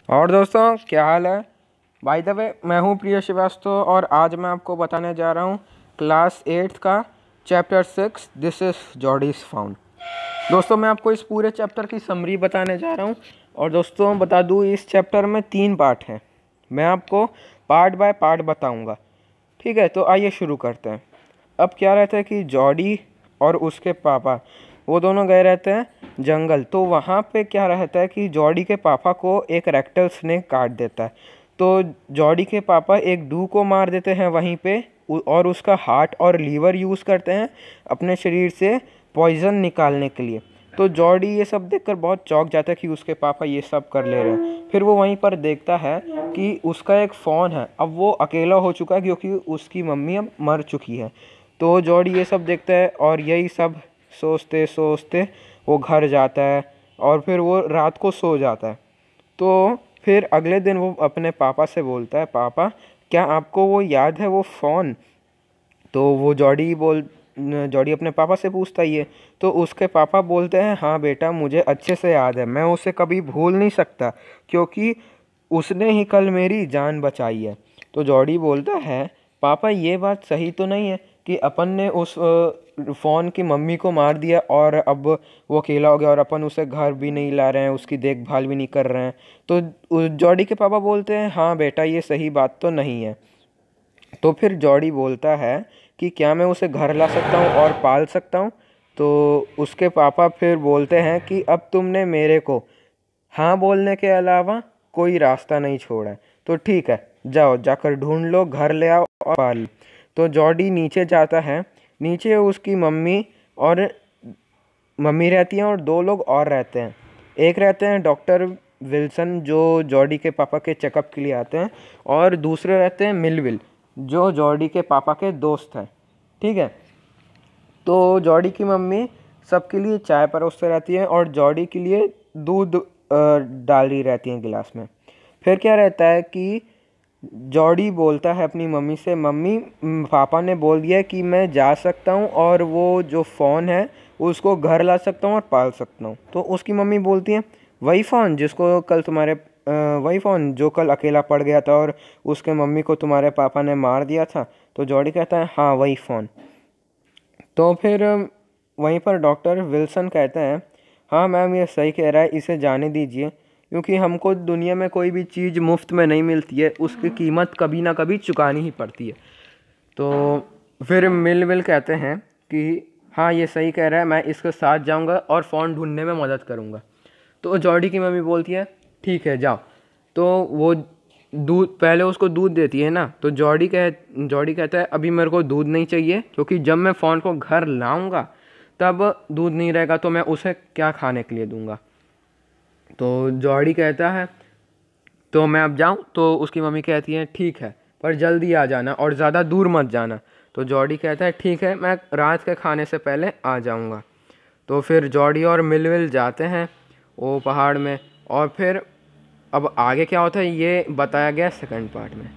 और दोस्तों क्या हाल है। बाय द वे मैं हूँ प्रिय श्रीवास्तव और आज मैं आपको बताने जा रहा हूँ क्लास 8 का chapter 6 this is Jodie's found. दोस्तों मैं आपको इस पूरे चैप्टर की समरी बताने जा रहा हूँ। और दोस्तों बता दूँ इस चैप्टर में 3 पार्ट हैं। मैं आपको पार्ट बाय पार्ट बताऊँगा। ठीक है, तो आइए शुरू करते हैं। अब क्या रहता है कि जॉडी और उसके पापा वो दोनों गए रहते हैं जंगल। तो वहाँ पे क्या रहता है कि जॉडी के पापा को एक रेक्टल स्नेक काट देता है। तो जॉडी के पापा एक डू को मार देते हैं वहीं पे और उसका हार्ट और लीवर यूज़ करते हैं अपने शरीर से पॉइज़न निकालने के लिए। तो जॉडी ये सब देखकर बहुत चौंक जाता है कि उसके पापा ये सब कर ले रहे हैं। फिर वो वहीं पर देखता है कि उसका एक फ़ोन है। अब वो अकेला हो चुका है क्योंकि उसकी मम्मी अब मर चुकी है। तो जॉडी ये सब देखता है और यही सब सोचते सोचते वो घर जाता है और फिर वो रात को सो जाता है। तो फिर अगले दिन वो अपने पापा से बोलता है, पापा क्या आपको वो याद है वो फ़ोन। तो वो जॉडी अपने पापा से पूछता ही है। तो उसके पापा बोलते हैं, हाँ बेटा मुझे अच्छे से याद है, मैं उसे कभी भूल नहीं सकता क्योंकि उसने ही कल मेरी जान बचाई है। तो जॉडी बोलता है, पापा ये बात सही तो नहीं है कि अपन ने उस फ़ोन की मम्मी को मार दिया और अब वो अकेला हो गया और अपन उसे घर भी नहीं ला रहे हैं, उसकी देखभाल भी नहीं कर रहे हैं। तो जॉडी के पापा बोलते हैं, हाँ बेटा ये सही बात तो नहीं है। तो फिर जॉडी बोलता है कि क्या मैं उसे घर ला सकता हूँ और पाल सकता हूँ। तो उसके पापा फिर बोलते हैं कि अब तुमने मेरे को हाँ बोलने के अलावा कोई रास्ता नहीं छोड़ा है, तो ठीक है जाओ जाकर ढूंढ लो, घर ले आओ और पाल लो। तो जॉडी नीचे जाता है। नीचे उसकी मम्मी रहती हैं और 2 लोग और रहते हैं। एक रहते हैं डॉक्टर विल्सन जो जॉडी के पापा के चेकअप के लिए आते हैं और दूसरे रहते हैं मिलविल जो जॉडी के पापा के दोस्त हैं। ठीक है, तो जॉडी की मम्मी सबके लिए चाय परोसते रहती हैं और जॉडी के लिए दूध डाल रही रहती हैं गिलास में। फिर क्या रहता है कि जॉडी बोलता है अपनी मम्मी से, मम्मी पापा ने बोल दिया है कि मैं जा सकता हूँ और वो जो फ़ोन है उसको घर ला सकता हूँ और पाल सकता हूँ। तो उसकी मम्मी बोलती है, वही फ़ोन जिसको कल वही फ़ोन जो कल अकेला पड़ गया था और उसके मम्मी को तुम्हारे पापा ने मार दिया था। तो जॉडी कहता है, हाँ वही फ़ोन। तो फिर वहीं पर डॉक्टर विल्सन कहते हैं, हाँ मैम ये सही कह रहा है, इसे जाने दीजिए क्योंकि हमको दुनिया में कोई भी चीज़ मुफ्त में नहीं मिलती है, उसकी कीमत कभी ना कभी चुकानी ही पड़ती है। तो फिर मिलविल कहते हैं कि हाँ ये सही कह रहा है, मैं इसके साथ जाऊंगा और फ़ोन ढूंढने में मदद करूंगा। तो जॉडी की मम्मी बोलती है, ठीक है जाओ। तो वो दूध पहले उसको दूध देती है ना। तो जॉडी कहता है, अभी मेरे को दूध नहीं चाहिए क्योंकि जब मैं फ़ोन को घर लाऊंगा तब दूध नहीं रहेगा तो मैं उसे क्या खाने के लिए दूंगा। तो जॉडी कहता है, तो मैं अब जाऊं। तो उसकी मम्मी कहती है, ठीक है पर जल्दी आ जाना और ज़्यादा दूर मत जाना। तो जॉडी कहता है, ठीक है मैं रात के खाने से पहले आ जाऊंगा। तो फिर जॉडी और मिलविल जाते हैं वो पहाड़ में। और फिर अब आगे क्या होता है ये बताया गया सेकंड पार्ट में।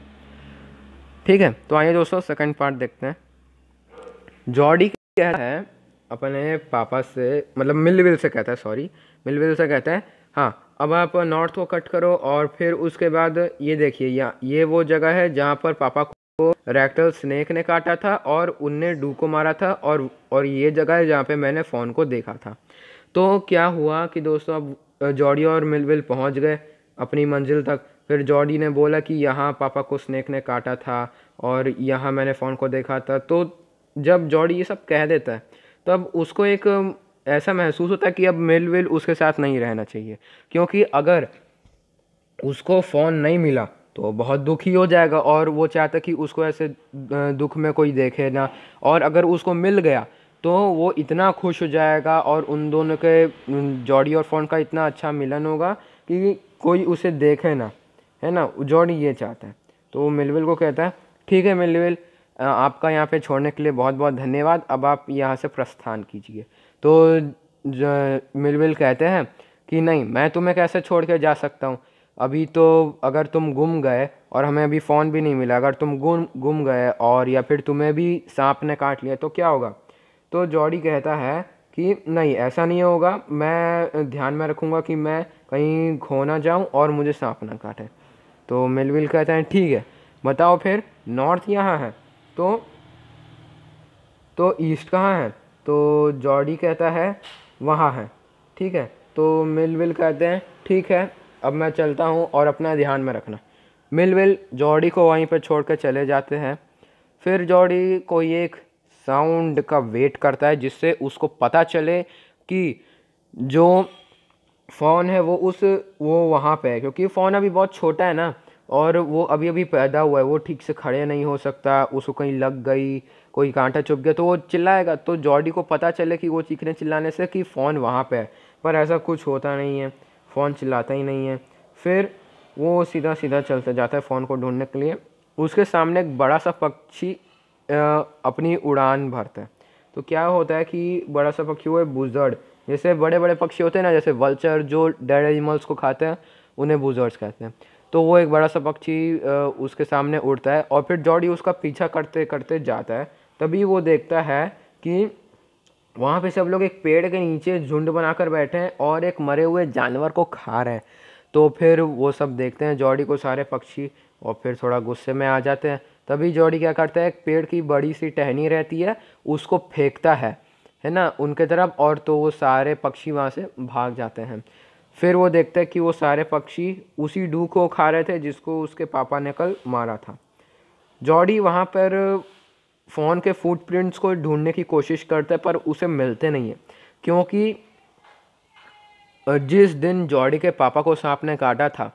ठीक है, तो आइए दोस्तों सेकंड पार्ट देखते हैं। जॉडी कहता है अपने पापा से, मतलब मिलविल से कहता है, सॉरी मिलविल से कहता है, हाँ अब आप नॉर्थ को कट करो और फिर उसके बाद ये देखिए ये वो जगह है जहाँ पर पापा को रेक्टल स्नेक ने काटा था और उनने डू को मारा था और ये जगह है जहाँ पे मैंने फ़ोन को देखा था। तो क्या हुआ कि दोस्तों अब जॉडी और मिलविल पहुँच गए अपनी मंजिल तक। फिर जॉडी ने बोला कि यहाँ पापा को स्नेक ने काटा था और यहाँ मैंने फ़ोन को देखा था। तो जब जॉडी ये सब कह देता है तब उसको एक ऐसा महसूस होता है कि अब मिलविल उसके साथ नहीं रहना चाहिए क्योंकि अगर उसको फ़ोन नहीं मिला तो बहुत दुखी हो जाएगा और वो चाहता कि उसको ऐसे दुख में कोई देखे ना। और अगर उसको मिल गया तो वो इतना खुश हो जाएगा और उन दोनों के जॉडी और फ़ोन का इतना अच्छा मिलन होगा कि कोई उसे देखे ना, है ना। जॉडी ये चाहता है। तो वो मिलविल को कहता है, ठीक है मिलविल आपका यहाँ पे छोड़ने के लिए बहुत बहुत धन्यवाद, अब आप यहाँ से प्रस्थान कीजिए। तो मिलविल कहते हैं कि नहीं मैं तुम्हें कैसे छोड़ के जा सकता हूँ, अभी तो अगर तुम गुम गए और हमें अभी फ़ोन भी नहीं मिला, अगर तुम गुम गए और या फिर तुम्हें भी सांप ने काट लिया तो क्या होगा। तो जॉडी कहता है कि नहीं ऐसा नहीं होगा, मैं ध्यान में रखूँगा कि मैं कहीं खो ना जाऊँ और मुझे सांप ना काटे। तो मिलविल कहता है ठीक है, बताओ फिर नॉर्थ यहाँ है तो ईस्ट कहाँ है? तो जॉर्डी कहता है वहाँ है। ठीक है, तो मिलविल कहते हैं ठीक है, अब मैं चलता हूँ और अपना ध्यान में रखना। मिलविल जॉर्डी को वहीं पर छोड़ कर चले जाते हैं। फिर जॉर्डी कोई एक साउंड का वेट करता है जिससे उसको पता चले कि जो फ़ोन है वो वहाँ पे है, क्योंकि फ़ोन अभी बहुत छोटा है ना, और वो अभी अभी पैदा हुआ है, वो ठीक से खड़े नहीं हो सकता, उसको कहीं लग गई, कोई कांटा चुभ गया तो वो चिल्लाएगा। तो जॉर्डी को पता चले कि वो चीखने चिल्लाने से कि फ़ोन वहाँ पे है, पर ऐसा कुछ होता नहीं है, फ़ोन चिल्लाता ही नहीं है। फिर वो सीधा सीधा चलता जाता है फ़ोन को ढूंढने के लिए। उसके सामने एक बड़ा सा पक्षी अपनी उड़ान भरता है। तो क्या होता है कि बड़ा सा पक्षी वो है बुज़र्ड, जैसे बड़े बड़े पक्षी होते हैं ना, जैसे वल्चर जो डेड एनिमल्स को खाते हैं उन्हें बुज़र्ड्स कहते हैं। तो वो एक बड़ा सा पक्षी उसके सामने उड़ता है और फिर जॉर्डी उसका पीछा करते करते जाता है। तभी वो देखता है कि वहाँ पे सब लोग एक पेड़ के नीचे झुंड बनाकर बैठे हैं और एक मरे हुए जानवर को खा रहे हैं। तो फिर वो सब देखते हैं जॉर्डी को सारे पक्षी और फिर थोड़ा गुस्से में आ जाते हैं। तभी जॉर्डी क्या करता है, एक पेड़ की बड़ी सी टहनी रहती है उसको फेंकता है ना उनके तरफ, और तो वो सारे पक्षी वहाँ से भाग जाते हैं। फिर वो देखते हैं कि वो सारे पक्षी उसी डू को खा रहे थे जिसको उसके पापा ने कल मारा था। जॉर्डी वहाँ पर फ़ोन के फुटप्रिंट्स को ढूंढने की कोशिश करता है पर उसे मिलते नहीं है, क्योंकि जिस दिन जॉर्डी के पापा को सांप ने काटा था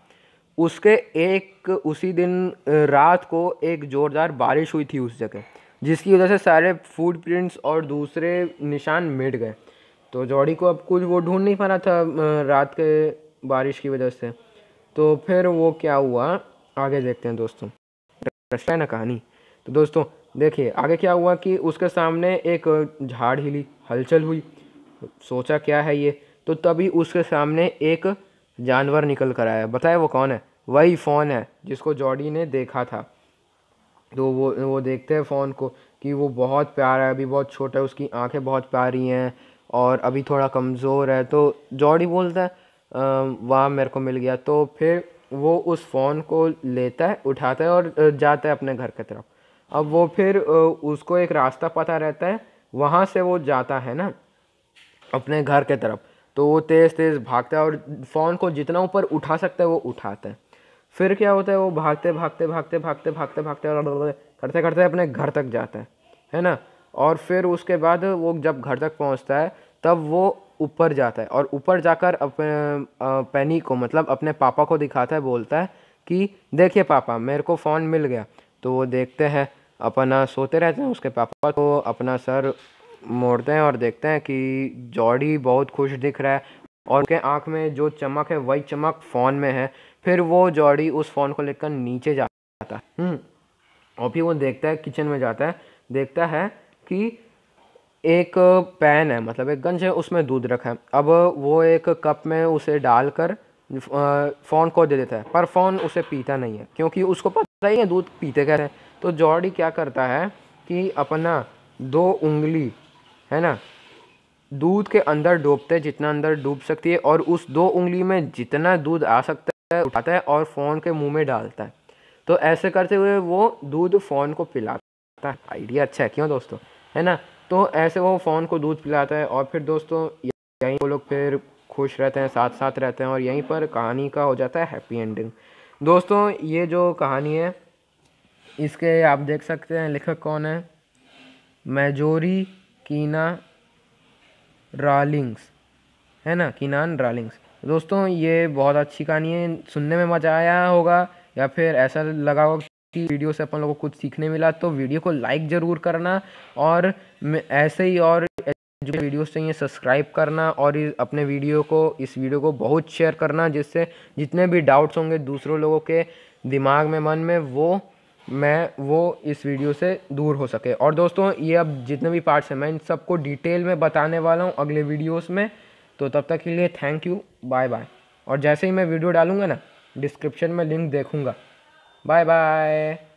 उसी दिन रात को एक ज़ोरदार बारिश हुई थी उस जगह, जिसकी वजह से सारे फुटप्रिंट्स और दूसरे निशान मिट गए। तो जॉर्डी को अब कुछ वो ढूंढ नहीं पा रहा था रात के बारिश की वजह से। तो फिर वो क्या हुआ आगे देखते हैं दोस्तों, रश्या है ना कहानी। तो दोस्तों देखिए आगे क्या हुआ कि उसके सामने एक झाड़ हिली, हलचल हुई, सोचा क्या है ये। तो तभी उसके सामने एक जानवर निकल कर आया। बताए वो कौन है? वही फ़ोन है जिसको जॉर्डी ने देखा था। तो वो देखते हैं फ़ोन को कि वो बहुत प्यारा है, अभी बहुत छोटा है, उसकी आंखें बहुत प्यारी हैं और अभी थोड़ा कमज़ोर है। तो जॉर्डी बोलता है वाह मेरे को मिल गया। तो फिर वो उस फ़ोन को लेता है, उठाता है और जाता है अपने घर की तरफ। अब वो फिर उसको एक रास्ता पता रहता है, वहाँ से वो जाता है ना अपने घर के तरफ। तो वो तेज़ तेज़ भागता है और फ़ोन को जितना ऊपर उठा सकता है वो उठाता है। फिर क्या होता है, वो भागते भागते भागते भागते भागते भागते और करते करते अपने घर तक जाता है ना। और फिर उसके बाद वो जब घर तक पहुंचता है तब वो ऊपर जाता है और ऊपर जाकर अपने पेनी को मतलब अपने पापा को दिखाता है, बोलता है कि देखिए पापा मेरे को फ़ोन मिल गया। तो वो देखते हैं अपना सोते रहते हैं, उसके पापा तो अपना सर मोड़ते हैं और देखते हैं कि जॉर्डी बहुत खुश दिख रहा है और उसके आँख में जो चमक है वही चमक फ़ोन में है। फिर वो जॉर्डी उस फ़ोन को लेकर नीचे जाता है और फिर वो देखता है, किचन में जाता है, देखता है कि एक पैन है, मतलब एक गंज है, उसमें दूध रखा है। अब वो एक कप में उसे डालकर फ़ोन को दे देता है, पर फ़ोन उसे पीता नहीं है क्योंकि उसको पता ही है दूध पीते कैसे हैं। तो जॉर्डी क्या करता है कि अपना 2 उंगली है ना दूध के अंदर डूबते, जितना अंदर डूब सकती है, और उस 2 उंगली में जितना दूध आ सकता है उठाता है और फ़ोन के मुंह में डालता है। तो ऐसे करते हुए वो दूध फ़ोन को पिलाता है। आइडिया अच्छा है क्यों दोस्तों, है ना। तो ऐसे वो फ़ोन को दूध पिलाता है और फिर दोस्तों यहीं वो लोग फिर खुश रहते हैं, साथ साथ रहते हैं और यहीं पर कहानी का हो जाता है हैप्पी एंडिंग। दोस्तों ये जो कहानी है इसके आप देख सकते हैं लेखक कौन है, मैजोरी कीना रॉलिंग्स, है ना, कीनान रॉलिंग्स। दोस्तों ये बहुत अच्छी कहानी है, सुनने में मज़ा आया होगा या फिर ऐसा लगा होगा कि वीडियो से अपन लोगों को कुछ सीखने मिला। तो वीडियो को लाइक ज़रूर करना और ऐसे ही और जो वीडियोस चाहिए सब्सक्राइब करना और अपने इस वीडियो को बहुत शेयर करना, जिससे जितने भी डाउट्स होंगे दूसरों लोगों के दिमाग में मन में वो इस वीडियो से दूर हो सके। और दोस्तों ये अब जितने भी पार्ट्स हैं मैं इन सबको डिटेल में बताने वाला हूँ अगले वीडियोस में। तो तब तक के लिए थैंक यू, बाय बाय। और जैसे ही मैं वीडियो डालूँगा ना डिस्क्रिप्शन में लिंक देखूँगा। Bye bye.